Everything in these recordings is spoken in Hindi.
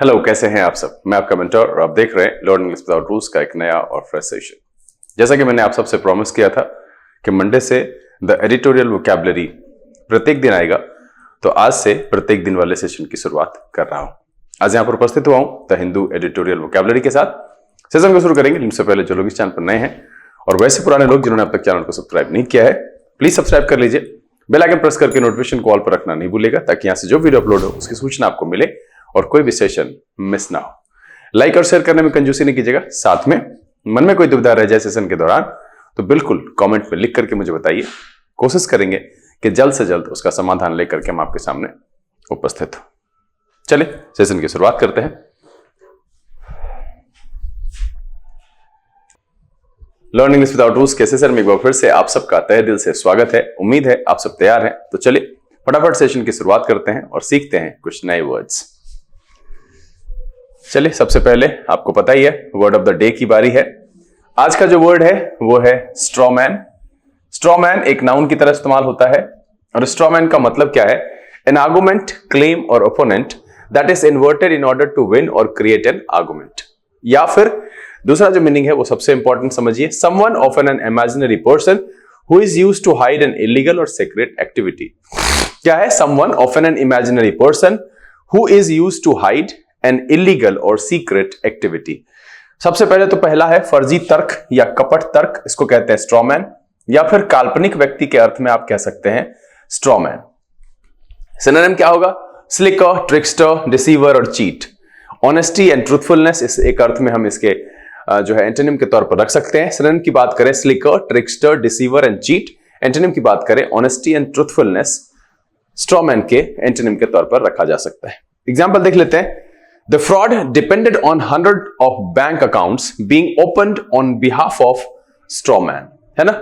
हेलो, कैसे हैं आप सब। मैं आपका मेंटर और आप देख रहे हैं लर्न इंग्लिश विदाउट रूल्स का एक नया और फ्रेश सेशन। जैसा कि मैंने आप सबसे प्रॉमिस किया था कि मंडे से द एडिटोरियल वोकैबुलरी प्रत्येक दिन आएगा, तो आज से प्रत्येक दिन वाले सेशन की शुरुआत कर रहा हूं। आज यहां पर उपस्थित हुआ हूं द हिंदू एडिटोरियल वोकैबुलरी के साथ। सेशन को शुरू करेंगे। इनसे पहले जो लोग इस चैनल पर नए हैं और वैसे पुराने लोग जिन्होंने अब तक चैनल को सब्सक्राइब नहीं किया है, प्लीज सब्सक्राइब कर लीजिए। बेल आइकन प्रेस करके नोटिफिकेशन कॉल पर रखना नहीं भूलिएगा, ताकि यहां से जो वीडियो अपलोड हो उसकी सूचना आपको मिले और कोई भी सेशन मिस ना हो। लाइक और शेयर करने में कंजूसी नहीं कीजिएगा। साथ में मन में कोई दुविधा रह जाए सेशन के दौरान तो बिल्कुल कमेंट में लिख करके मुझे बताइए। कोशिश करेंगे कि जल्द से जल्द उसका समाधान लेकर के हम आपके सामने उपस्थित हो। चलिए सेशन की शुरुआत करते हैं। लर्न इंग्लिश विदाउट रूल्स के सेशन में एक बार फिर से आप सबका तहे दिल से स्वागत है। उम्मीद है आप सब तैयार हैं। तो चलिए फटाफट सेशन की शुरुआत करते हैं और सीखते हैं कुछ नए वर्ड्स। चलिए सबसे पहले आपको पता ही है वर्ड ऑफ द डे की बारी है। आज का जो वर्ड है वो है स्ट्रॉमैन। स्ट्रॉमैन एक नाउन की तरह इस्तेमाल होता है और स्ट्रॉमैन का मतलब क्या है? An argument, claim or opponent that is inverted in order to win or create an argument. या फिर दूसरा जो मीनिंग है वो सबसे इंपॉर्टेंट समझिए, someone of an imaginary person who is used to hide an illegal or secret activity. क्या है? Someone of an imaginary person who is used to hide an illegal or secret activity. सबसे पहले तो पहला है फर्जी तर्क या कपट तर्क, इसको कहते हैं स्ट्रॉमैन, या फिर काल्पनिक व्यक्ति के अर्थ में आप कह सकते हैं स्ट्रॉमैन। सिनोनिम क्या होगा? स्लिकर, ट्रिकस्टर, डिसीवर और चीट। ऑनेस्टी एंड ट्रूथफुलनेस, इस एक अर्थ में हम इसके जो है एंटोनिम के तौर पर रख सकते हैं। सिनोनिम की बात करें slicker, trickster, deceiver and cheat. Antonym की बात करें ऑनेस्टी एंड ट्रूथफुलनेस, स्ट्रॉमैन के एंटोनिम के तौर पर रखा जा सकता है। एग्जाम्पल देख लेते हैं। The fraud depended on hundreds of bank accounts being opened on behalf of straw man। है ना,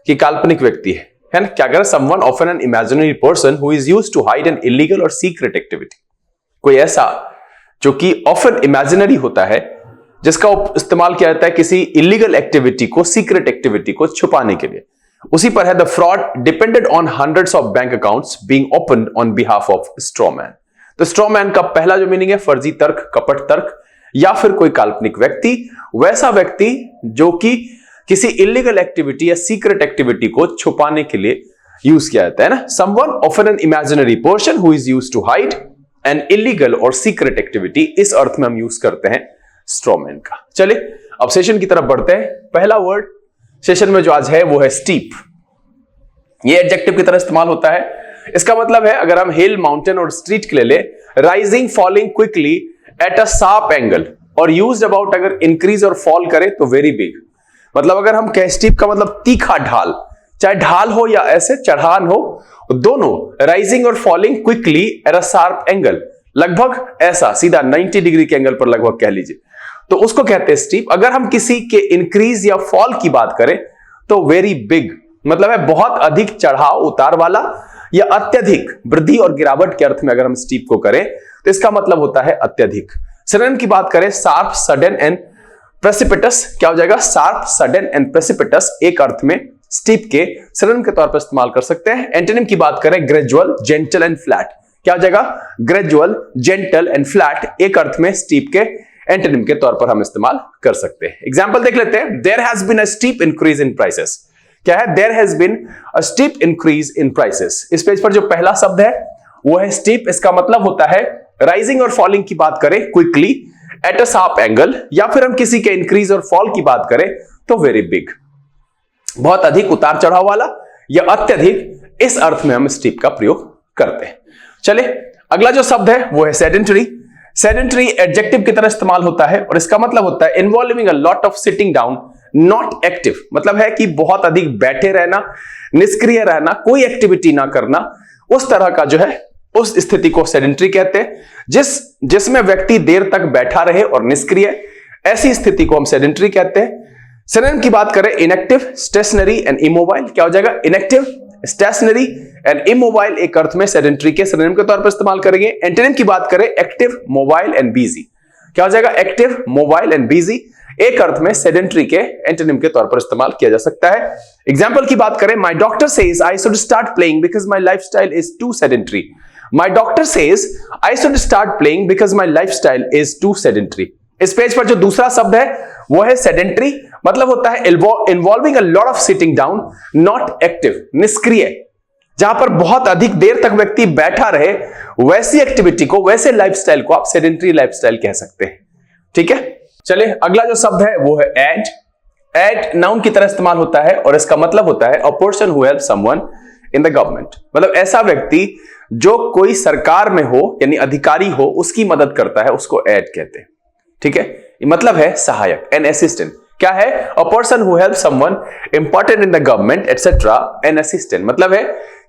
कि काल्पनिक व्यक्ति है ना, क्या करें? someone of an imaginary person who is used to hide an illegal or secret activity। कोई ऐसा जो कि often imaginary होता है, जिसका इस्तेमाल किया जाता है किसी illegal एक्टिविटी को, secret एक्टिविटी को छुपाने के लिए। उसी पर है the fraud depended on hundreds of bank accounts being opened on behalf of straw man। तो स्ट्रॉमैन का पहला जो मीनिंग है फर्जी तर्क, कपट तर्क, या फिर कोई काल्पनिक व्यक्ति, वैसा व्यक्ति जो कि किसी इलीगल एक्टिविटी या सीक्रेट एक्टिविटी को छुपाने के लिए यूज किया जाता है ना। Someone of an imaginary person who is used to hide an illegal or secret activity, इस अर्थ में हम यूज करते हैं स्ट्रॉमैन का। चलिए अब सेशन की तरफ बढ़ते हैं। पहला वर्ड सेशन में जो आज है वो है स्टीप। ये एडजेक्टिव की तरह इस्तेमाल होता है। इसका मतलब है, अगर हम हिल, माउंटेन और स्ट्रीट के लिए ले, rising, falling quickly at a sharp angle, और यूज्ड अबाउट अगर इंक्रीज और फॉल करे तो वेरी बिग। मतलब अगर हम कहें स्टीप का मतलब तीखा ढाल, चाहे ढाल हो या ऐसे चढ़ान हो, दोनों राइजिंग और falling quickly at a sharp angle, लगभग ऐसा सीधा 90 डिग्री के एंगल पर लगभग कह लीजिए, तो उसको कहते हैं स्टीप। अगर हम किसी के इंक्रीज या फॉल की बात करें तो वेरी बिग, मतलब है बहुत अधिक चढ़ाव उतार वाला, या अत्यधिक वृद्धि और गिरावट के अर्थ में अगर हम स्टीप को करें तो इसका मतलब होता है अत्यधिक। सिनोनिम की बात करें शार्प, सडन एंड प्रेसिपिटस, क्या हो जाएगा? शार्प, सडन एंड प्रेसिपिटस एक अर्थ में स्टीप के सिनोनिम के तौर पर इस्तेमाल कर सकते हैं। एंटोनिम की बात करें ग्रेजुअल, जेंटल एंड फ्लैट, क्या हो जाएगा? ग्रेजुअल, जेंटल एंड फ्लैट एक अर्थ में स्टीप के एंटोनिम के तौर पर हम इस्तेमाल कर सकते हैं। एग्जाम्पल देख लेते हैं। There has been a steep increase in prices. क्या है? There has been a steep increase in prices. इस पेज पर जो पहला शब्द है वो है स्टीप। इसका मतलब होता है राइजिंग और फॉलिंग की बात करें quickly at a sharp angle, या फिर हम किसी के इंक्रीज और फॉल की बात करें तो वेरी बिग, बहुत अधिक उतार चढ़ाव वाला या अत्यधिक, इस अर्थ में हम स्टीप का प्रयोग करते हैं। चलिए अगला जो शब्द है वो है सेडेंटरी। सेडेंटरी एडजेक्टिव की तरह इस्तेमाल होता है और इसका मतलब होता है involving a lot of sitting down, not active. मतलब है कि बहुत अधिक बैठे रहना, निष्क्रिय रहना, कोई एक्टिविटी ना करना, उस तरह का जो है उस स्थिति को सेडेंटरी कहते हैं। जिसमें व्यक्ति देर तक बैठा रहे और निष्क्रिय, ऐसी स्थिति को हम सेडेंटरी कहते हैं। सिनोनिम की बात करें इनएक्टिव, स्टेशनरी एंड इमोबाइल, क्या हो जाएगा? इनएक्टिव, स्टेशनरी एंड इमोबाइल एक अर्थ में सेडेंटरी के सिनोनिम के तौर पर इस्तेमाल करेंगे। एंटोनिम की बात करें एक्टिव, मोबाइल एंड बिजी, क्या हो जाएगा? एक्टिव, मोबाइल एंड बिजी एक अर्थ में सेडेंटरी के एंटोनिम के तौर पर इस्तेमाल किया जा सकता है। एग्जाम्पल की बात करें, my doctor says I should start playing because my lifestyle is too sedentary. My doctor says I should start playing because my lifestyle is too sedentary. इस पेज पर जो दूसरा शब्द है वो है सेडेंट्री, मतलब होता है involving a lot of sitting down, not active, निष्क्रिय, जहां पर बहुत अधिक देर तक व्यक्ति बैठा रहे, वैसी एक्टिविटी को, वैसे लाइफस्टाइल को आप सेडेंट्री लाइफस्टाइल कह सकते हैं। ठीक है, चलिए अगला जो शब्द है वो है एड। एड नाउन की तरह इस्तेमाल होता है और इसका मतलब होता है अ person who help someone in the government, मतलब ऐसा व्यक्ति जो कोई सरकार में हो यानी अधिकारी हो उसकी मदद करता है, उसको एड कहते हैं। ठीक है, मतलब है सहायक, एन असिस्टेंट। क्या है? अ person who help someone important in the government etcetera, an assistant, मतलब है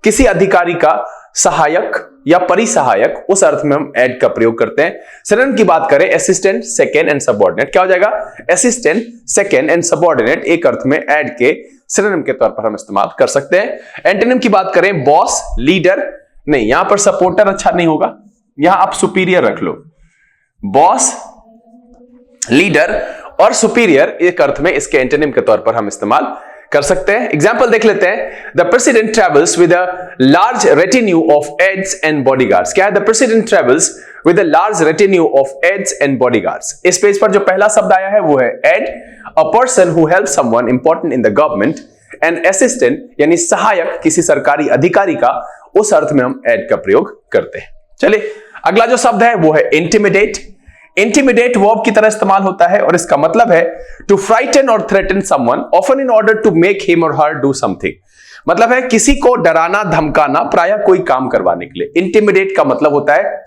किसी अधिकारी का सहायक या परिसहायक, उस अर्थ में हम एड का प्रयोग करते हैं। सिनोनिम की बात करें असिस्टेंट, सेकंड एंड सबऑर्डिनेट, क्या हो जाएगा? असिस्टेंट, सेकंड एंड सबऑर्डिनेट एक अर्थ में एड के सिनोनिम के तौर पर हम इस्तेमाल कर सकते हैं। एंटोनिम की बात करें बॉस, लीडर, नहीं यहां पर सपोर्टर अच्छा नहीं होगा, यहां आप सुपीरियर रख लो। बॉस, लीडर और सुपीरियर एक अर्थ में इसके एंटोनिम के तौर पर हम इस्तेमाल कर सकते हैं। एग्जाम्पल देख लेते हैं। The president travels with a large retinue of aides and bodyguards. क्या है? The president travels with a large retinue of aides and bodyguards. इस पेज पर जो पहला शब्द आया है वो है aide, a person who help someone important in the government, and assistant यानी सहायक किसी सरकारी अधिकारी का, उस अर्थ में हम एड का प्रयोग करते हैं। चलिए अगला जो शब्द है वो है इंटिमिडेट। इंटिमिडेट वर्ब की तरह इस्तेमाल होता है और इसका मतलब है to frighten or threaten someone often in order to make him or her do something, मतलब है किसी को डराना धमकाना, प्रायः कोई काम करवाने के लिए। इंटिमिडेट का मतलब होता है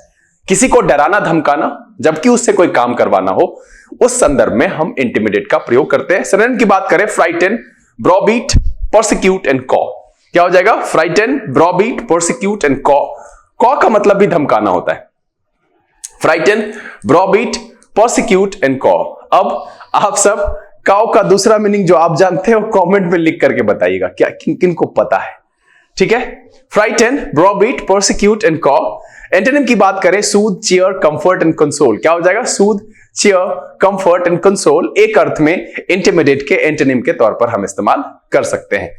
किसी को डराना धमकाना जबकि उससे कोई काम करवाना हो, उस संदर्भ में हम इंटिमिडेट का प्रयोग करते हैं। सिनोनिम की बात करें फ्राइटन, ब्रॉबीट, प्रोसिक्यूट एंड कॉ। क्या हो जाएगा? फ्राइटन, ब्रॉबीट, प्रोसिक्यूट एंड कॉ। कॉ का मतलब भी धमकाना होता है। फ्राइटन, ब्रॉबीट, प्रोसिक्यूट एंड कॉ। अब आप सब काउ का दूसरा मीनिंग जो आप जानते हो कमेंट में लिख करके बताइएगा, क्या किन किन को पता है। ठीक है, फ्राइटन, ब्रॉबीट, प्रोसिक्यूट एंड कॉ। एंटोनिम की बात करें सूद, चीयर, कंफर्ट एंड कंसोल। क्या हो जाएगा? सूद, चीयर, कंफर्ट एंड कंसोल एक अर्थ में इंटिमिडेट के एंटोनिम के तौर पर हम इस्तेमाल कर सकते हैं।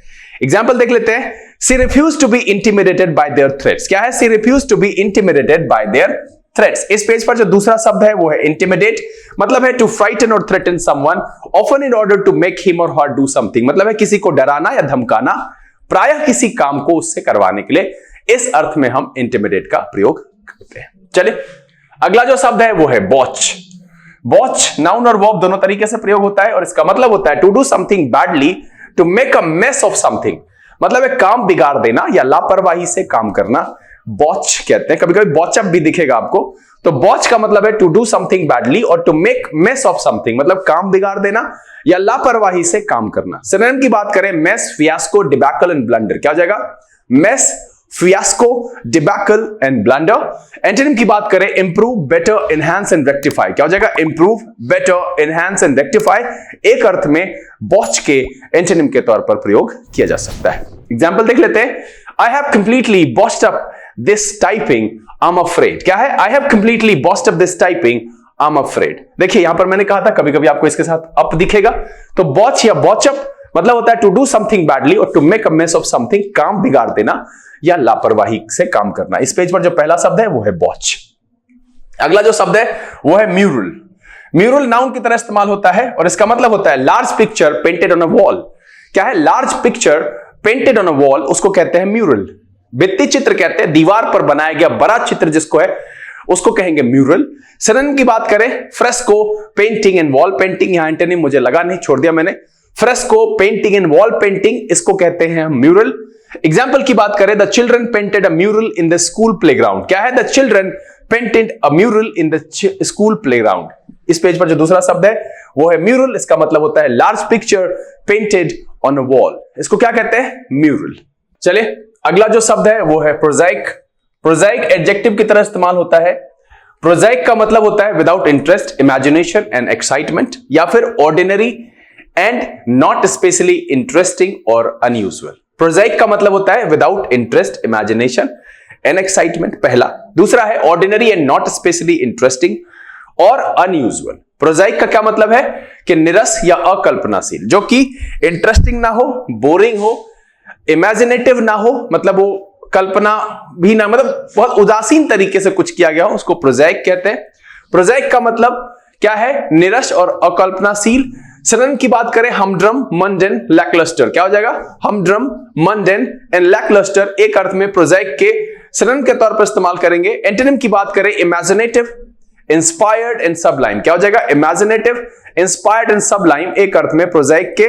एग्जाम्पल देख लेते हैं। She refuse to be intimidated by their threats. क्या है? She refuse to be intimidated by their threats. इस पेज पर जो दूसरा शब्द है वो है इंटिमिडेट, मतलब है to frighten or threaten someone often in order to make him or her do something, मतलब है किसी को डराना या धमकाना, प्रायः किसी काम को उससे करवाने के लिए, इस अर्थ में हम इंटिमिडेट का प्रयोग करते हैं। चलिए अगला जो शब्द है वो है वॉच। वॉच नाउन और वर्ब दोनों तरीके से प्रयोग होता है और इसका मतलब होता है to do something badly, to make a mess of something, मतलब है काम बिगाड़ देना या लापरवाही से काम करना, बॉच कहते हैं। कभी कभी बॉचअप भी दिखेगा आपको, तो बॉच का मतलब है to do something badly or to make mess of something, मतलब काम बिगाड़ देना या लापरवाही से काम करना। सिनोनिम की बात करें mess, fiasco, debacle and blunder. क्या हो जाएगा? Mess, fiasco, debacle and blunder. Antonym की बात करें improve, better, enhance and rectify. क्या हो जाएगा? Improve, better, enhance and rectify एक अर्थ में बॉच के एंटोनिम के तौर पर प्रयोग किया जा सकता है। एग्जाम्पल देख लेते हैं। I have completely बॉस्ड up this typing, I'm afraid। क्या है? I have completely bossed up this typing, I'm afraid। देखिए यहां पर मैंने कहा था कभी कभी आपको इसके साथ अप दिखेगा, तो बॉच या बॉचअप मतलब होता है to do something badly or to make a mess of something, काम बिगाड़ देना या लापरवाही से काम करना। इस पेज पर जो पहला शब्द है वो है बॉच। अगला जो शब्द है वो है म्यूरल। म्यूरल नाउन की तरह इस्तेमाल होता है और इसका मतलब होता है large picture painted on a wall. क्या है? Large picture painted on a wall, उसको कहते हैं म्यूरल। भित्ति चित्र कहते हैं दीवार पर बनाया गया बड़ा चित्र जिसको है, उसको कहेंगे म्यूरल। सिनोनिम की बात करें fresco, painting and wall painting. यहां एंटोनिम मुझे लगा नहीं, छोड़ दिया मैंने। Fresco, painting and wall painting, इसको कहते हैं म्यूरल। एग्जाम्पल की बात करें the children painted a mural in the school playground. क्या है? The children painted a mural in the school playground. इस पेज पर जो दूसरा शब्द है वो है म्यूरल, इसका मतलब होता है large picture painted on a wall, इसको क्या कहते हैं? म्यूरल। चलिए अगला जो शब्द है वो है प्रोजाइक। प्रोजाइक एडजेक्टिव की तरह इस्तेमाल होता है। प्रोजाइक का मतलब होता है without interest, imagination and excitement, या फिर ordinary and not specially interesting or unusual. प्रोजाइक का मतलब होता है without interest, imagination and excitement, पहला। दूसरा है ordinary and not specially interesting or unusual. प्रोजाइक का क्या मतलब है कि निरस या अकल्पनाशील, जो कि इंटरेस्टिंग ना हो, बोरिंग हो, इमेजिनेटिव ना हो, मतलब वो कल्पना भी ना, मतलब बहुत उदासीन तरीके से कुछ किया गया हो, उसको प्रोजैक कहते हैं। प्रोजैक का मतलब क्या है? निरस और अकल्पनाशील। सिनोनिम की बात करें, हमड्रम, मंडेन, लैकलस्टर। क्या हो जाएगा? हमड्रम, मंडेन एंड लैकलस्टर एक अर्थ में प्रोजैक के सिनोनिम के तौर पर इस्तेमाल करेंगे। एंटोनिम की बात करें, इमेजिनेटिव, इंस्पायर्ड एंड सबलाइम। क्या हो जाएगा? इमेजिनेटिव, इंस्पायर्ड एंड सबलाइम एक अर्थ में प्रोजैक के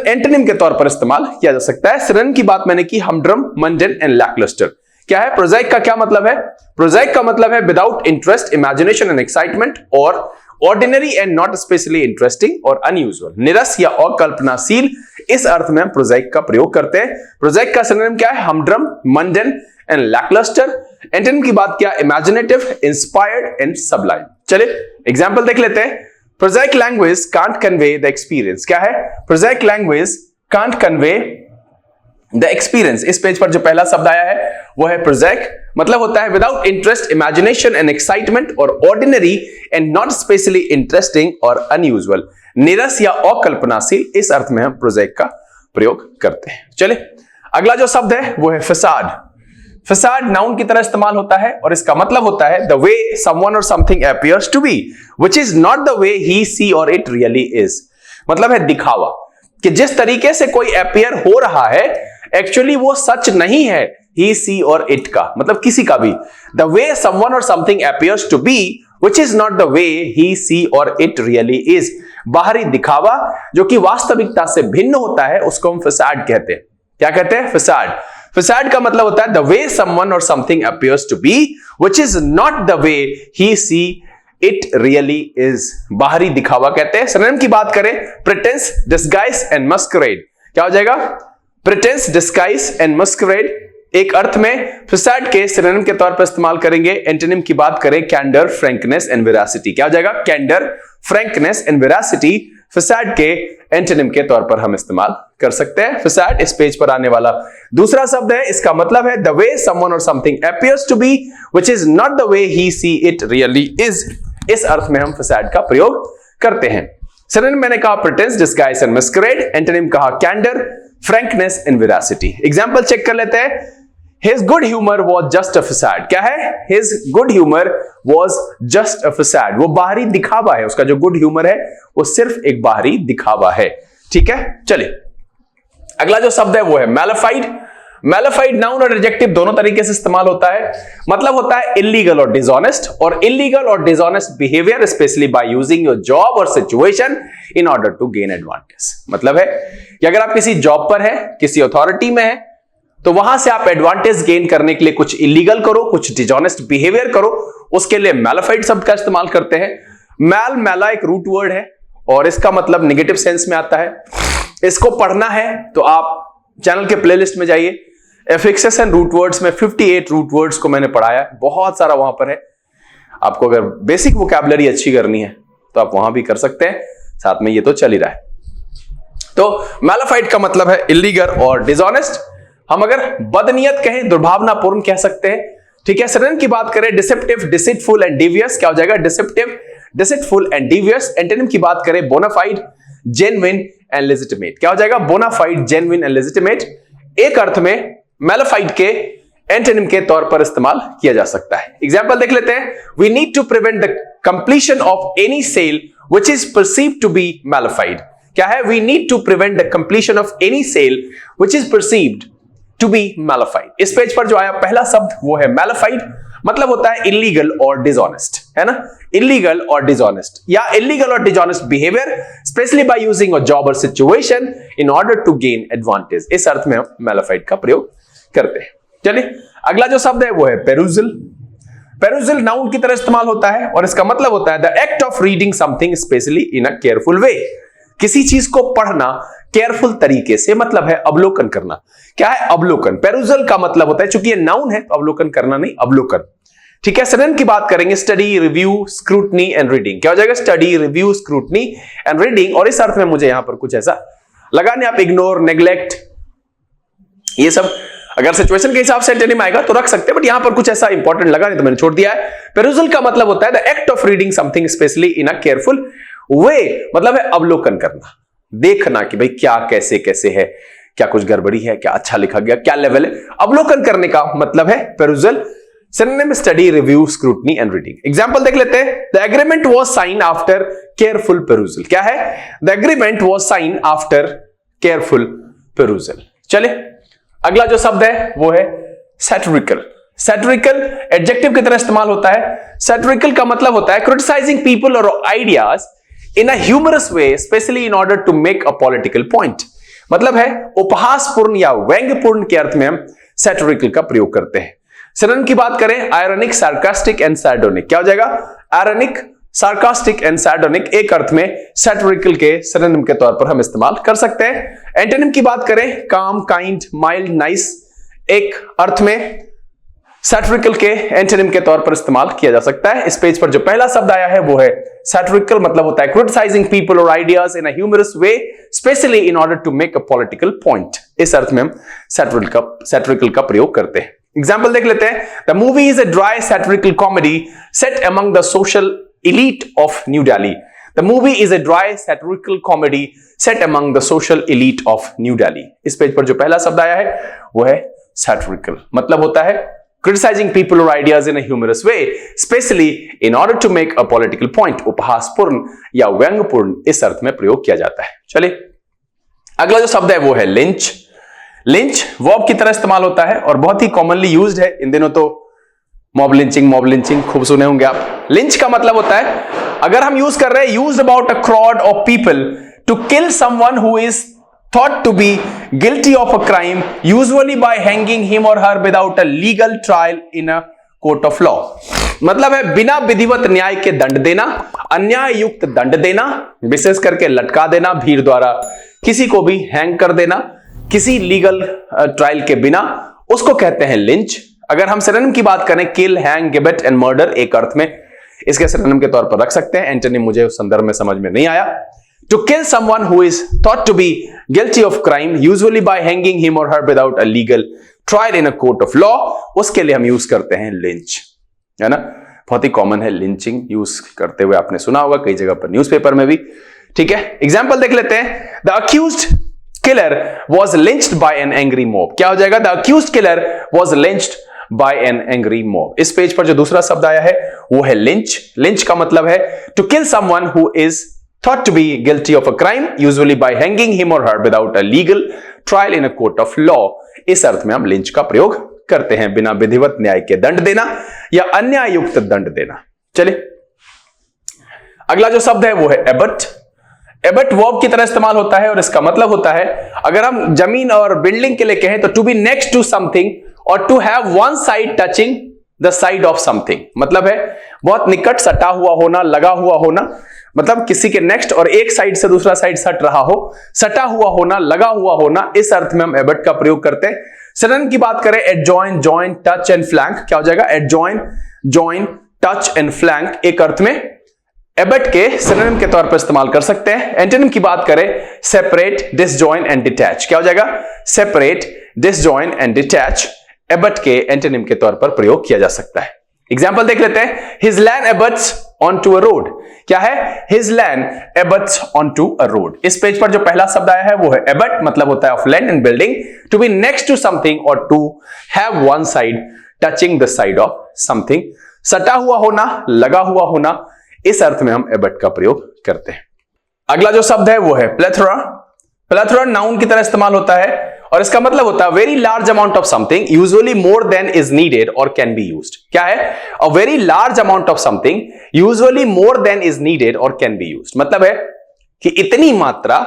एंटोनिम के तौर पर इस्तेमाल किया जा सकता है। सिनोनिम की बात मैंने की, हमड्रम, मंडेन एंड लैकलस्टर। क्या है? प्रोजैक का क्या मतलब है? प्रोजैक का मतलब है without interest, imagination and excitement, or ordinary and not specially interesting or unusual, निरस या अकल्पनाशील। इस अर्थ में हम प्रोजैक का प्रयोग करते हैं। प्रोजैक का सिनोनिम क्या है? हमड्रम, मंडेन एंड लैकलस्टर। एंटोनिम की बात किया, इमेजिनेटिव, इंस्पायर्ड एंड सबलाइम। चलिए एग्जांपल देख लेते हैं। Prozac language can't convey the experience. क्या है? Prozac language can't convey the experience. इस पेज पर जो पहला शब्द आया है वो है प्रोजैक, मतलब होता है without interest, imagination and excitement, or ordinary and not specially interesting or unusual, निरस या अकल्पनाशील। इस अर्थ में हम प्रोजैक का प्रयोग करते हैं। चलिए अगला जो शब्द है वो है फसाड। फसाड नाउन की तरह इस्तेमाल होता है और इसका मतलब होता है the way someone or something appears to be which is not the way he she or it really is. मतलब है दिखावा, कि जिस तरीके से कोई अपीयर हो रहा है एक्चुअली वो सच नहीं है, ही सी और इट का, मतलब किसी का भी। The way someone or something appears to be which is not the way he she or it really is. बाहरी दिखावा जो कि वास्तविकता से भिन्न होता है उसको हम फसाड कहते हैं। क्या कहते हैं? फसाड। फसाड का मतलब होता है the way someone or something appears to be which is not the way he see it really is. बाहरी दिखावा कहते हैं। सिनोनिम की बात करें, प्रिटेंस, डिस्गाइज एंड मस्करेड। क्या हो जाएगा? प्रिटेंस, डिस्गाइज एंड मस्करेड एक अर्थ में फसाड के सिनोनिम के तौर पर इस्तेमाल करेंगे। एंटोनिम की बात करें, कैंडर, फ्रैंकनेस एंड वेरासिटी। क्या हो जाएगा? कैंडर, फ्रैंकनेस एंड वेरासिटी फसाड के एंटोनिम के तौर पर हम इस्तेमाल कर सकते हैं। फसाड इस पेज पर आने वाला दूसरा शब्द है। इसका मतलब है the way someone or something appears to be which is not the way he see it really is. इस अर्थ में हम फसाड का प्रयोग करते हैं। सिनोनिम मैंने कहा pretence, disguise and masquerade. Antonym कहा candour, frankness and veracity. Example check कर लेते हैं। His good humor was just a facade। क्या है? His good humor was just a facade। वो बाहरी दिखावा है, उसका जो गुड ह्यूमर है वो सिर्फ एक बाहरी दिखावा है। ठीक है, चलिए अगला जो शब्द है वो है मैलिफाइड। मैलिफाइड नाउन और एडजेक्टिव दोनों तरीके से इस्तेमाल होता है। मतलब होता है illegal or dishonest, or illegal or dishonest behaviour specially by using your job or situation in order to gain advantage. मतलब है कि अगर आप किसी जॉब पर है, किसी अथॉरिटी में है, तो वहां से आप एडवांटेज गेन करने के लिए कुछ इलीगल करो, कुछ डिसऑनेस्ट बिहेवियर करो, उसके लिए मैलिफाइड शब्द का इस्तेमाल करते हैं। मैला एक रूट वर्ड है और इसका मतलब नेगेटिव सेंस में आता है। इसको पढ़ना है तो आप चैनल के प्लेलिस्ट में जाइए, एफिक्सेस एंड रूट वर्ड्स में 58 रूट वर्ड्स को मैंने पढ़ाया, बहुत सारा वहां पर है। आपको अगर बेसिक वोकैबुलरी अच्छी करनी है तो आप वहां भी कर सकते हैं, साथ में ये तो चल ही रहा है। तो मैलिफाइड का मतलब है इलीगल और डिसऑनेस्ट। हम अगर बदनियत कहें, दुर्भावनापूर्ण कह सकते हैं। ठीक है, सिनोनिम की बात करें, डिसेप्टिव, डिसीटफुल एंड डिवियस। क्या हो जाएगा? Deceptive, deceitful and devious. Antonym की बात करें, बोनाफाइड, जेन्युइन एंड लेजिटिमेट। क्या हो जाएगा? बोनाफाइड, जेन्युइन एंड लेजिटिमेट एक अर्थ में मैलिफाइड के एंटोनिम के तौर पर इस्तेमाल किया जा सकता है। एग्जांपल देख लेते हैं। We need to prevent the completion of any sale which is perceived to be malified. क्या है? We need to prevent the completion of any sale which is perceived to be malified. इस पेज पर जो आया पहला शब्द वो है मैलिफाइड। मतलब होता है इलीगल और डिसऑनेस्ट, है ना? Illegal or dishonest or illegal or dishonest behaviour specially by using a job or situation in order to gain advantage. इस अर्थ में हम मैलिफाइड का प्रयोग करते हैं। चलिए अगला जो शब्द है वो है पेरुजिल। पेरुजिल नाउन की तरह इस्तेमाल होता है और इसका मतलब होता है the act of reading something specially in a careful way. किसी चीज को पढ़ना केयरफुल तरीके से, मतलब है अवलोकन करना। क्या है? अवलोकन। पेरुजिल का मतलब होता है, चूंकि ये नाउन है तो अवलोकन करना नहीं, अवलोकन। ठीक है, सिनोनिम की बात करेंगे, study, review, scrutiny and reading. क्या हो जाएगा? Study, review, scrutiny and reading. और इस अर्थ में मुझे यहां पर कुछ ऐसा लगा नहीं, आप इग्नोर, नेग्लेक्ट, ये सब अगर सिचुएशन के हिसाब से एंटोनिम आएगा तो रख सकते हैं, बट यहां पर कुछ ऐसा इंपॉर्टेंट लगा नहीं तो मैंने छोड़ दिया है। पेरुजिल का मतलब होता है the act of reading something specially in a careful way. मतलब है अवलोकन करना, देखना कि भाई क्या कैसे कैसे है, क्या कुछ गड़बड़ी है, क्या अच्छा लिखा गया, क्या लेवल है, अवलोकन करने का मतलब है perusal. Synonym study, review, scrutiny and reading. Example देख लेते हैं। The agreement was sign after careful perusal. क्या है? The agreement was sign after careful perusal. चले अगला जो शब्द है वो है सैटिरिकल। सैटिरिकल एडजेक्टिव की तरह इस्तेमाल होता है। सैटिरिकल का मतलब होता है criticising people or ideas in a humorous way, especially in order to make a political point. मतलब है उपहासपूर्ण या व्यंग्यपूर्ण के अर्थ में हम सैटिरिकल का प्रयोग करते हैं। सिनोनिम की बात करें, आयरनिक, सार्कास्टिक एंड सार्डोनिक। क्या हो जाएगा? आयरनिक, सार्कास्टिक एंड सार्डोनिक एक अर्थ में सैटिरिकल के सिनोनिम के तौर पर हम इस्तेमाल कर सकते हैं। एंटोनिम की बात करें, काम, काइंड, माइल्ड, नाइस एक अर्थ में सैटिरिकल के एंटोनिम के तौर पर इस्तेमाल किया जा सकता है। इस पेज पर जो पहला शब्द आया है वो है सैटिरिकल, मतलब होता है criticising people or ideas in a humorous way, especially in order to make a political point. इस अर्थ में हम सैटिरिकल का प्रयोग करते हैं। एग्जाम्पल देख लेते हैं। The movie is a dry satirical comedy set among the social elite of New Delhi. The movie is a dry satirical comedy set among the social elite of New Delhi. इस पेज पर जो पहला शब्द आया है वो है satirical, मतलब होता है criticizing people or ideas in a humorous way, especially in order to make a political point. उपहासपूर्ण या व्यंग्यपूर्ण इस अर्थ में प्रयोग किया जाता है। चलिए अगला जो शब्द है वो है लिंच। लिंच वर्ब की तरह इस्तेमाल होता है और बहुत ही कॉमनली यूज्ड है। इन दिनों तो मॉब लिंचिंग खूब सुने होंगे आप। लिंच का मतलब होता है, अगर हम यूज कर रहे हैं, used about a crowd of people to kill someone who is thought to be guilty of a crime, usually by hanging him or her without a legal trial in a court of law. मतलब है बिना विधिवत न्याय के दंड देना, अन्याय युक्त दंड देना, विशेष करके लटका देना, भीड़ द्वारा किसी को भी हैंग कर देना किसी लीगल ट्रायल के बिना, उसको कहते हैं लिंच। अगर हम सिनोनिम की बात करें, किल, हैंग, गिबेट एंड मर्डर एक अर्थ में इसके सिनोनिम के तौर पर रख सकते हैं। एंटोनिम मुझे उस संदर्भ में समझ में नहीं आया। To kill someone who is thought to be guilty of crime, usually by hanging him or her without a legal trial in a court of law, उसके लिए हम यूज करते हैं लिंच, है ना। बहुत ही कॉमन है लिंचिंग, यूज करते हुए आपने सुना होगा कई जगह पर, न्यूज़पेपर में भी। ठीक है, एग्जाम्पल देख लेते हैं। The accused killer was lynched by an angry mob. क्या हो जाएगा? The accused killer was lynched by an angry mob। इस पेज पर जो दूसरा शब्द आया है वो है लिंच। लिंच का मतलब है to kill someone who is thought to be guilty of a crime, usually by hanging him or her without a legal trial in a court of law। इस अर्थ में हम लिंच का प्रयोग करते हैं, बिना विधिवत न्याय के दंड देना या अन्याय युक्त दंड देना। चलिए अगला जो शब्द है वो है एबट। एबट वर्ब की तरह इस्तेमाल होता है और इसका मतलब होता है, अगर हम जमीन और बिल्डिंग के लिए कहें तो to be next to something or to have one side touching the side of something. मतलब है बहुत निकट सटा हुआ होना, लगा हुआ होना, मतलब किसी के नेक्स्ट और एक साइड से दूसरा साइड सट रहा हो, सटा हुआ होना, लगा हुआ होना, इस अर्थ में हम एबट का प्रयोग करते हैं। सिनोनिम की बात करें, adjoin, join, touch and flank. क्या हो जाएगा? Adjoin, join, touch and flank एक अर्थ में एबट के सिनोनिम के तौर पर इस्तेमाल कर सकते हैं। एंटोनिम की बात करें, सेपरेट, डिसजॉइन एंड डिटैच। क्या हो जाएगा? Separate, disjoint and detach Abbott के एंटोनिम के तौर पर प्रयोग किया जा सकता है। एग्जाम्पल देख लेते हैं। हिज लैंड एबट्स ऑनटू अ रोड। क्या है? हिज लैंड एबट्स ऑनटू अ रोड। इस पेज पर जो पहला शब्द आया है वो है एबट, मतलब होता है of land and building, to be next to something or to have one side touching the side of something. सटा हुआ होना, लगा हुआ होना, इस अर्थ में हम एबट का प्रयोग करते हैं। अगला जो शब्द है वो है प्लेथोरा। प्लेथोरा नाउन की तरह इस्तेमाल होता है और इसका मतलब होता है very large amount of something, usually more than is needed or can be used. क्या है? अ very large amount of something, usually more than is needed or can be used. मतलब है कि इतनी मात्रा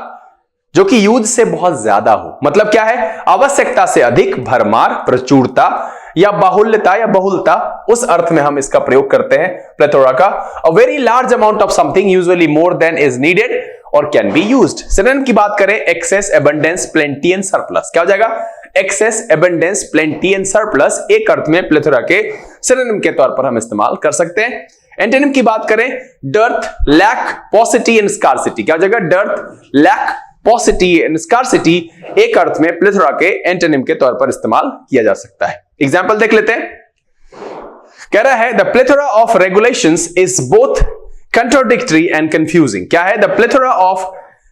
जो कि यूज से बहुत ज्यादा हो। मतलब क्या है? आवश्यकता से अधिक, भरमार, प्रचुरता या बाहुल्यता या बहुलता, उस अर्थ में हम इसका प्रयोग करते हैं प्लेथोरा का। A very large amount of something, usually more than is needed or can be used. Synonym की बात करें, excess, abundance, plenty and surplus. क्या हो जाएगा? Excess, abundance, plenty and surplus एक अर्थ में प्लेथोरा के सिनोनिम के तौर पर हम इस्तेमाल कर सकते हैं। एंटोनिम की बात करें, dearth, lack, paucity and scarcity. क्या हो जाएगा? Dearth, lack, paucity and scarcity एक अर्थ में प्लेथोरा के एंटोनिम के तौर पर इस्तेमाल किया जा सकता है। एग्जाम्पल देख लेते हैं। कह रहा है, the plethora of regulations is both contradictory and confusing। क्या है? The plethora of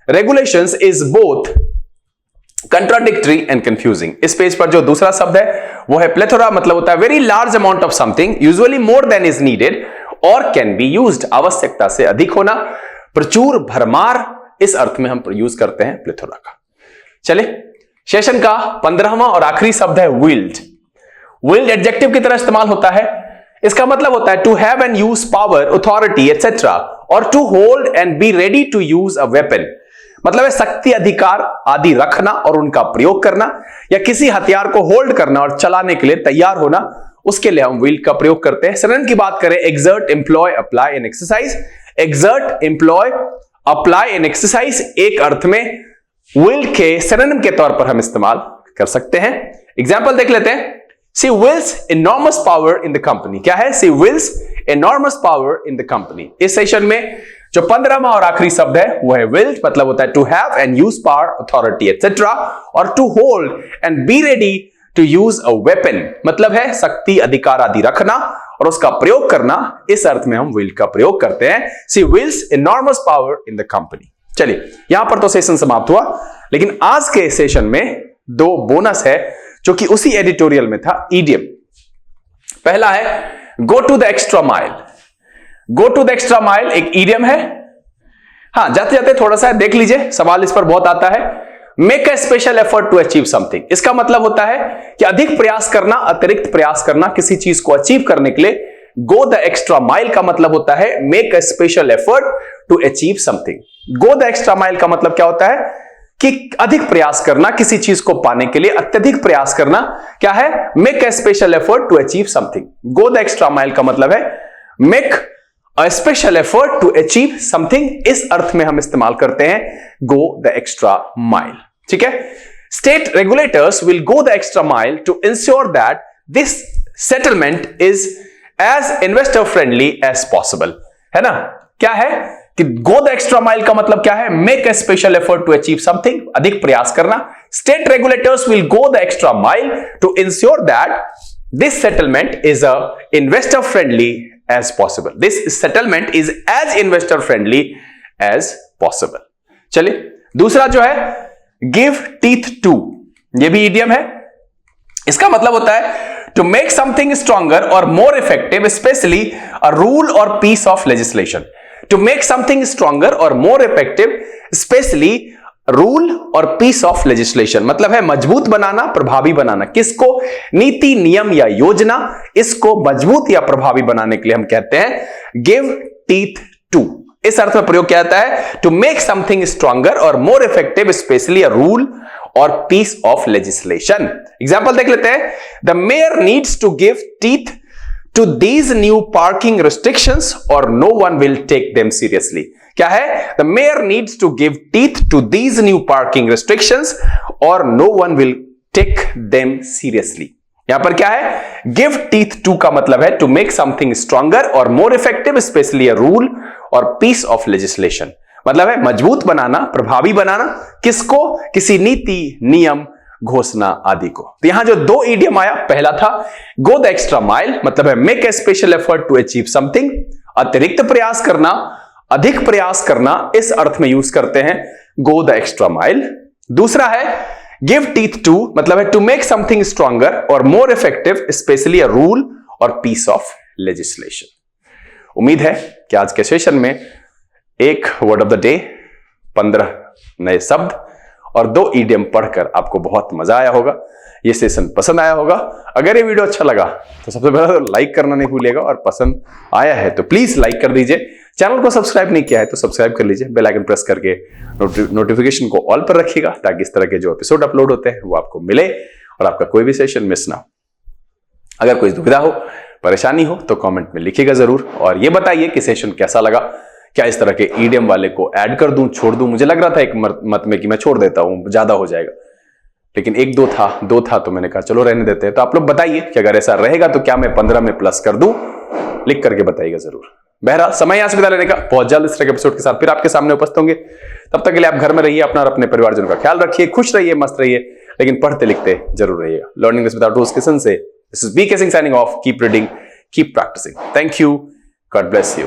regulations is both contradictory and confusing. इस पेज पर जो दूसरा शब्द है वो है प्लेथोरा, मतलब होता है very large amount of something, usually more than is needed or can be used, आवश्यकता से अधिक होना, प्रचुर, भरमार, इस अर्थ में हम यूज करते हैं प्लेथोरा का। चले, सेशन का 15वां और आखिरी शब्द है विल्ड। विल्ड एडजेक्टिव की तरह इस्तेमाल होता है। इसका मतलब होता है to have and use power, authority etcetera, or to hold and be ready to use a weapon, मतलब है शक्ति, अधिकार आदि रखना और उनका प्रयोग करना, या किसी हथियार को होल्ड करना और चलाने के लिए तैयार होना, उसके लिए हम विल का प्रयोग करते हैं। सिनोनिम की बात करें, exert, employ, apply and exercise. Exert, employ, apply and exercise एक अर्थ में विल के सिनोनिम के तौर पर हम इस्तेमाल कर सकते हैं। एग्जाम्पल देख लेते हैं। She wills enormous power in the company। क्या है? She wills enormous power in the company। इस सेशन में जो 15वां और आखिरी शब्द है वो है willed, मतलब होता है to have and use power, authority etc, और to hold and be ready to use a weapon, मतलब है शक्ति, अधिकार आदि रखना और उसका प्रयोग करना। इस अर्थ में हम will का प्रयोग करते हैं। She wills enormous power in the company। चलिए, यहां पर तो सेशन समाप्त हुआ, लेकिन आज के सेशन में 2 बोनस है जो कि उसी एडिटोरियल में था, ईडियम। पहला है go to the extra mile. Go to the extra mile एक ईडियम है। हां, जाते जाते थोड़ा सा देख लीजिए, सवाल इस पर बहुत आता है। Make a special effort to achieve something. इसका मतलब होता है कि अधिक प्रयास करना, अतिरिक्त प्रयास करना किसी चीज को अचीव करने के लिए। गो द एक्स्ट्रा माइल का मतलब होता है make a special effort to achieve something. Go the extra mile का मतलब क्या होता है कि अधिक प्रयास करना, किसी चीज को पाने के लिए अत्यधिक प्रयास करना। क्या है? Make a special effort to achieve something. Go the extra mile का मतलब है make a special effort to achieve something. इस अर्थ में हम इस्तेमाल करते हैं गो द एक्स्ट्रा माइल। ठीक है। State regulators will go the extra mile to ensure that this settlement is as investor friendly as possible. है ना? क्या है कि गो द एक्स्ट्रा माइल का मतलब क्या है? Make a special effort to achieve something, अधिक प्रयास करना। State regulators will go the extra mile to ensure that this settlement is a investor friendly as possible. This settlement is as investor friendly as possible. चलिए, दूसरा जो है गिव टीथ टू, ये भी इडियम है। इसका मतलब होता है to make something stronger or more effective, specially a rule or piece of legislation. To make something stronger or more effective, specially rule or piece of legislation, मतलब है मजबूत बनाना, प्रभावी बनाना। किसको? नीति, नियम या योजना। इसको मजबूत या प्रभावी बनाने के लिए हम कहते हैं गिव टीथ टू। इस अर्थ में प्रयोग किया जाता है to make something stronger or more effective, specially a rule or piece of legislation. Example देख लेते हैं। The mayor needs to give teeth to these new parking restrictions or no one will take them seriously। क्या है? The mayor needs to give teeth to these new parking restrictions or no one will take them seriously। यहां पर क्या है? Give teeth to का मतलब है to make something stronger or more effective, especially a rule or piece of legislation। मतलब है मजबूत बनाना, प्रभावी बनाना। किसको? किसी नीति, नियम, घोषणा आदि को। तो यहां जो 2 इडियम आया, पहला था गो द एक्स्ट्रा माइल, मतलब है make a special effort to achieve something, अतिरिक्त प्रयास करना, अधिक प्रयास करना। इस अर्थ में यूज करते हैं गो द एक्स्ट्रा माइल। दूसरा है गिव टीथ टू, मतलब है to make something stronger or more effective, specially a rule or piece of legislation. उम्मीद है कि आज के सेशन में एक वर्ड ऑफ द डे, 15 नए शब्द और 2 इडियम पढ़कर आपको बहुत मजा आया होगा। ये सेशन पसंद आया होगा। अगर ये वीडियो अच्छा लगा तो सबसे पहले तो लाइक करना नहीं भूलिएगा, और पसंद आया है तो प्लीज लाइक कर दीजिए। चैनल को सब्सक्राइब नहीं किया है तो सब्सक्राइब कर लीजिए। बेल आइकन प्रेस करके नोटिफिकेशन को ऑल पर रखिएगा, ताकि इस तरह के जो एपिसोड अपलोड होते हैं वो आपको मिले और आपका कोई भी सेशन मिस ना हो। अगर कोई दुविधा हो, परेशानी हो तो कमेंट में लिखिएगा जरूर, और ये बताइए कि सेशन कैसा लगा। क्या इस तरह के ईडियम वाले को ऐड कर दूं, छोड़ दूं? मुझे लग रहा था एक मत में कि मैं छोड़ देता हूं, ज्यादा हो जाएगा, लेकिन 1-2 था तो मैंने कहा चलो रहने देते हैं। तो आप लोग बताइए कि अगर ऐसा रहेगा तो क्या मैं 15 में प्लस कर दूं? लिख करके बताइएगा जरूर। बहरहाल, समय यहां से विदा लेने का। बहुत जल्द इस तरह के एपिसोड के साथ फिर आपके सामने उपस्थित होंगे। तब तक के लिए आप घर में रहिए, अपना और अपने परिवारजनों का ख्याल रखिए, खुश रहिए, मस्त रहिए, लेकिन पढ़ते लिखते जरूर रहिएगा। लर्निंग विदाउट रूल्स किशन से this is BK Singh signing off. Keep reading, keep practising. Thank you, God bless you.